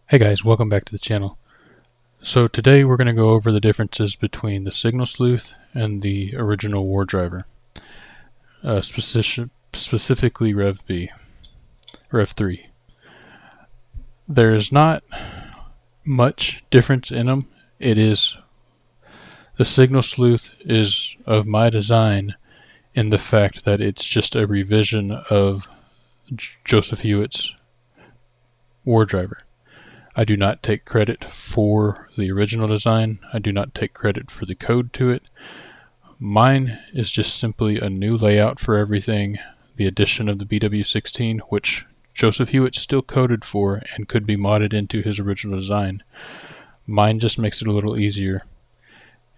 Hey guys, welcome back to the channel. So today we're going to go over the differences between the Signal Sleuth and the original Wardriver, specifically Rev 3. There's not much difference in them. The Signal Sleuth is of my design in the fact that it's just a revision of Joseph Hewitt's Wardriver. I do not take credit for the original design. I do not take credit for the code to it. Mine is just simply a new layout for everything, the addition of the BW16, which Joseph Hewitt still coded for and could be modded into his original design. Mine just makes it a little easier,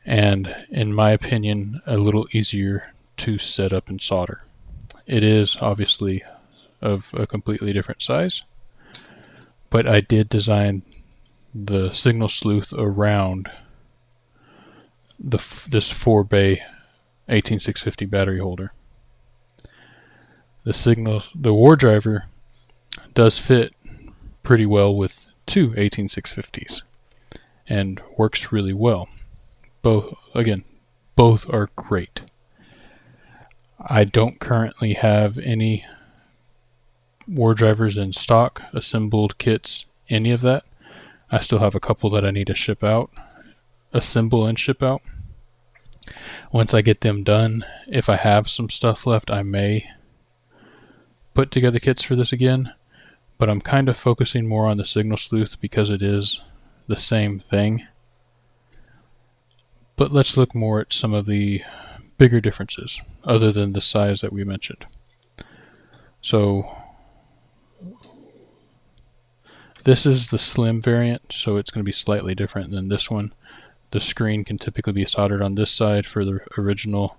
and in my opinion, a little easier to set up and solder. It is obviously of a completely different size, but I did design the Signal Sleuth around this 4-bay 18650 battery holder. The Wardriver does fit pretty well with two 18650s and works really well. Both are great. I don't currently have any Wardrivers in stock, assembled kits, any of that. I still have a couple that I need to assemble and ship out. Once I get them done, if I have some stuff left, I may put together kits for this again, but I'm kind of focusing more on the Signal Sleuth because it is the same thing. But let's look more at some of the bigger differences, other than the size that we mentioned. So this is the slim variant, so it's going to be slightly different than this one. The screen can typically be soldered on this side for the original,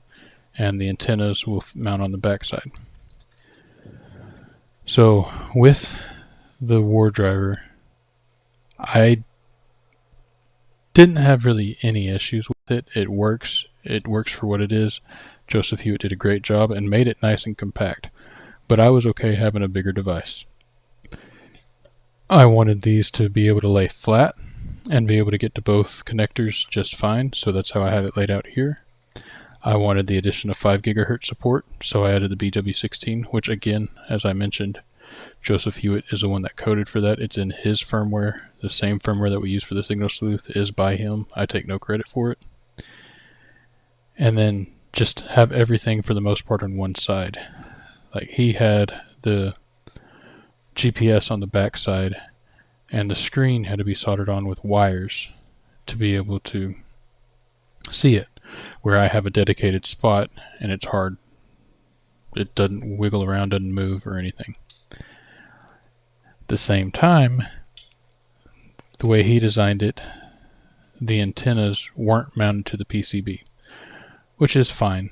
and the antennas will mount on the back side. So with the Wardriver, I didn't have really any issues with it. It works for what it is. Joseph Hewitt did a great job and made it nice and compact, but I was okay having a bigger device. I wanted these to be able to lay flat and be able to get to both connectors just fine, so that's how I have it laid out here. I wanted the addition of 5 GHz support, so I added the BW16, which again, as I mentioned, Joseph Hewitt is the one that coded for that. It's in his firmware. The same firmware that we use for the Signal Sleuth is by him. I take no credit for it. And then just have everything for the most part on one side. Like, he had the GPS on the back side, and the screen had to be soldered on with wires to be able to see it, where I have a dedicated spot and it's hard. It doesn't wiggle around, doesn't move or anything. At the same time, the way he designed it, the antennas weren't mounted to the PCB, which is fine.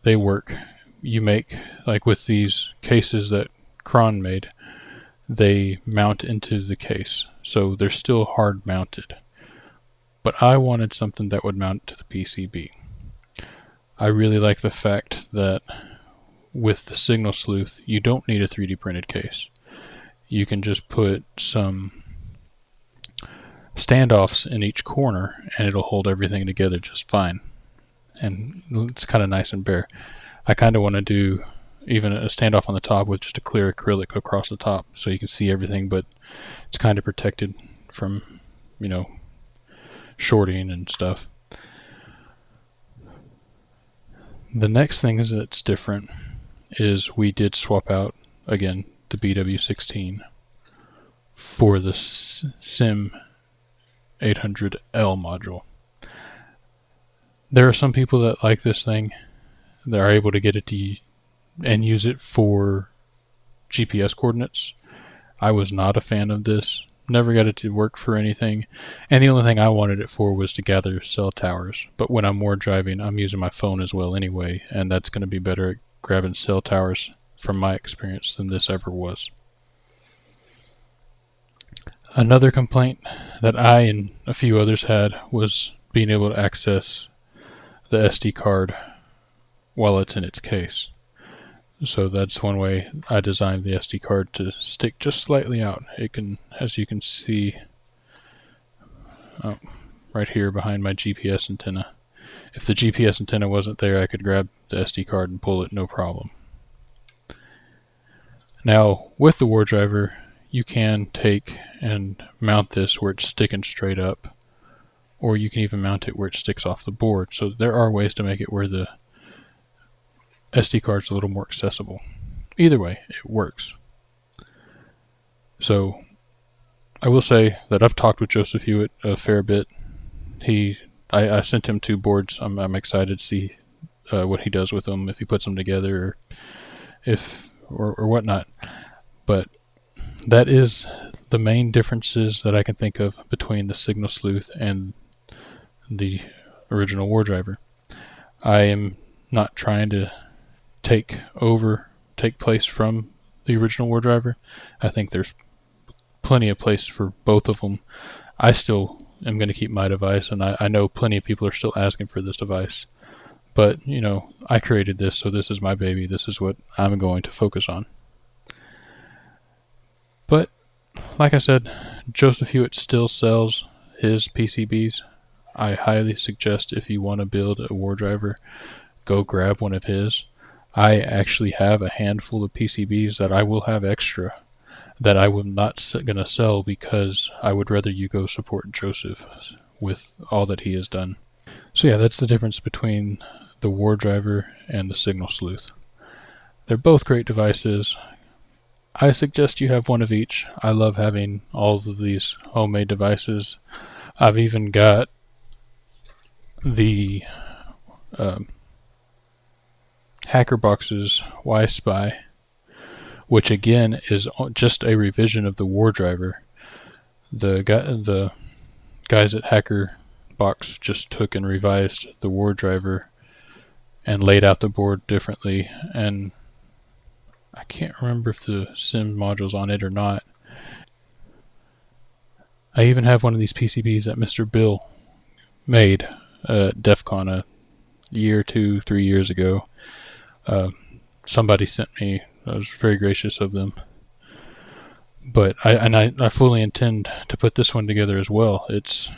They work. You make, like with these cases that Cron made, they mount into the case, so they're still hard mounted. But I wanted something that would mount to the PCB. I really like the fact that with the Signal Sleuth, you don't need a 3D printed case. You can just put some standoffs in each corner and it'll hold everything together just fine. And it's kind of nice and bare. I kind of want to do even a standoff on the top with just a clear acrylic across the top so you can see everything, but it's kind of protected from, shorting and stuff. The next thing that's different is we did swap out, again, the BW16 for the SIM 800L module. There are some people that like this thing. They're able to get it to and use it for GPS coordinates. I was not a fan of this. Never got it to work for anything. And the only thing I wanted it for was to gather cell towers. But when I'm more driving, I'm using my phone as well anyway, and that's going to be better at grabbing cell towers from my experience than this ever was. Another complaint that I and a few others had was being able to access the SD card while it's in its case. So that's one way I designed the SD card to stick just slightly out. It can, as you can see, right here behind my GPS antenna. If the GPS antenna wasn't there, I could grab the SD card and pull it no problem. Now, with the Wardriver, you can take and mount this where it's sticking straight up, or you can even mount it where it sticks off the board. So there are ways to make it where the SD card's a little more accessible. Either way, it works. So I will say that I've talked with Joseph Hewitt a fair bit. I sent him 2 boards. I'm excited to see what he does with them, if he puts them together, or whatnot. But that is the main differences that I can think of between the Signal Sleuth and the original Wardriver. I am not trying to take place from the original Wardriver. I think there's plenty of place for both of them. I still am going to keep my device, and I know plenty of people are still asking for this device. But, I created this, so this is my baby. This is what I'm going to focus on. But, like I said, Joseph Hewitt still sells his PCBs. I highly suggest, if you want to build a Wardriver, go grab one of his. I actually have a handful of PCBs that I will have extra that I am not going to sell, because I would rather you go support Joseph with all that he has done. So yeah, that's the difference between the Wardriver and the Signal Sleuth. They're both great devices. I suggest you have one of each. I love having all of these homemade devices. I've even got the HackerBox's Y-Spy, which again is just a revision of the Wardriver. The guys at HackerBox just took and revised the Wardriver and laid out the board differently, and I can't remember if the SIM module's on it or not. I even have one of these PCBs that Mr. Bill made at DEF CON a year, 2, 3 years ago. Somebody sent me. I was very gracious of them. But I fully intend to put this one together as well. It's,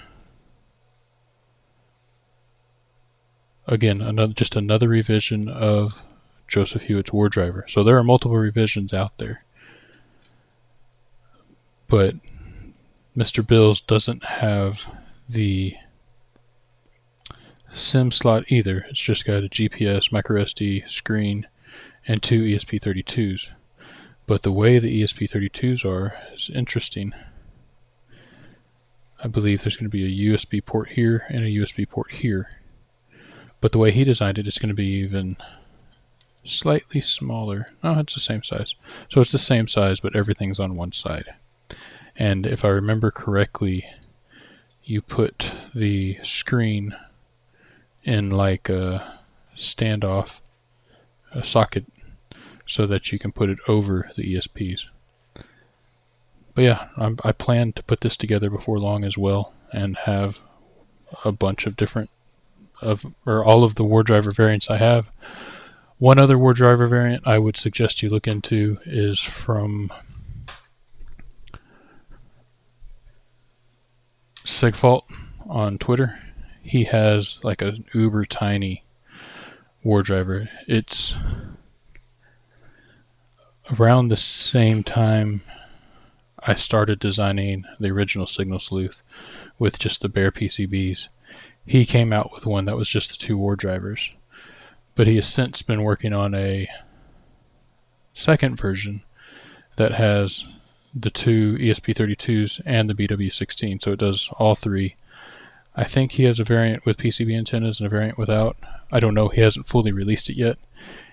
again, just another revision of Joseph Hewitt's Wardriver. So there are multiple revisions out there. But Mr. Bill's doesn't have the SIM slot either. It's just got a GPS, microSD screen, and 2 ESP32s. But the way the ESP32s are is interesting. I believe there's going to be a USB port here and a USB port here. But the way he designed it, it's going to be even slightly smaller. Oh, it's the same size. So it's the same size, but everything's on one side. And if I remember correctly, you put the screen in like a standoff, a socket, so that you can put it over the ESPs. But yeah, I plan to put this together before long as well, and have a bunch of different all of the Wardriver variants I have. One other Wardriver variant I would suggest you look into is from Sigfault on Twitter. He has like an uber tiny Wardriver. It's around the same time I started designing the original Signal Sleuth with just the bare PCBs. He came out with one that was just the 2 Wardrivers. But he has since been working on a second version that has the 2 ESP32s and the BW16, so it does all 3. I think he has a variant with PCB antennas and a variant without. I don't know, he hasn't fully released it yet.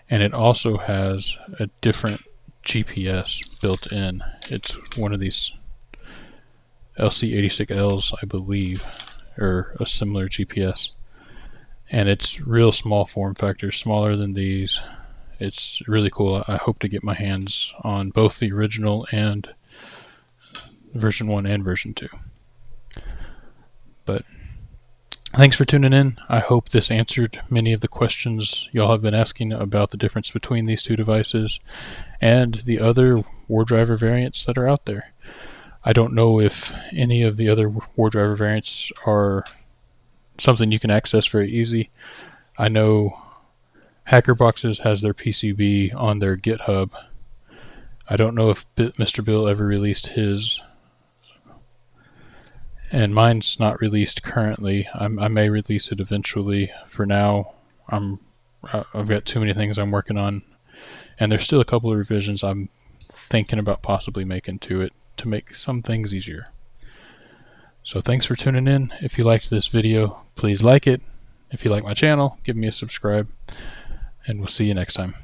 And it also has a different GPS built in. It's one of these LC86Ls, I believe, or a similar GPS. And it's real small form factor, smaller than these. It's really cool. I hope to get my hands on both the original and version 1 and version 2. But Thanks for tuning in. I hope this answered many of the questions y'all have been asking about the difference between these two devices and the other Wardriver variants that are out there. I don't know if any of the other Wardriver variants are something you can access very easy. I know HackerBoxes has their PCB on their GitHub. I don't know if Mr. Bill ever released his, and mine's not released currently. I may release it eventually. For now, I've got too many things I'm working on, and there's still a couple of revisions I'm thinking about possibly making to it to make some things easier. So thanks for tuning in. If you liked this video, please like it. If you like my channel, give me a subscribe, and we'll see you next time.